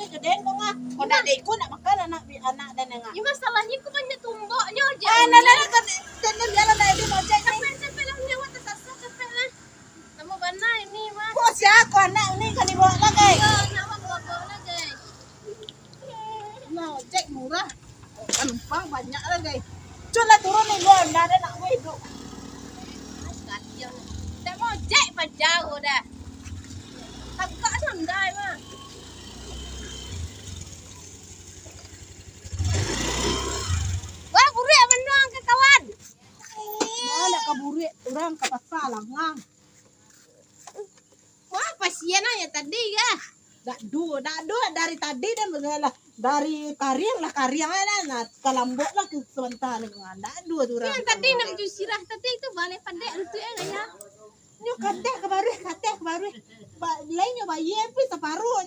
gede ko nga. O dali ko na makan anak dan nga. Yung masalahnya ko banyak tumboknya aja. Nana kan tendel jalan na din o check. Capek lang niya wata sasa capek lang. Namo bana ini mah. Ko siya ko anak ni kanibo lagay. Yo, nawa bawa lagi. No, check murah. Penumpang banyak lagi. Cula turun nih gua, ndak ada nak gue hidup. Kasihan. Tak mau jek pajau dah. Agak sandai mah. Wah, burik menuang ke kawan. Mana kaburi orang ke pasar langang. Wah, pasien aja tadi ya. Dak dua dari tadi dan begala dari kariang lah kalambok lah ke sebentar dengan dak dua orang. Yang tadi nak jusirah tadi itu balik pandai untuk ya. Nyo kate ke baru. Lainnya bayi epi separuhnya.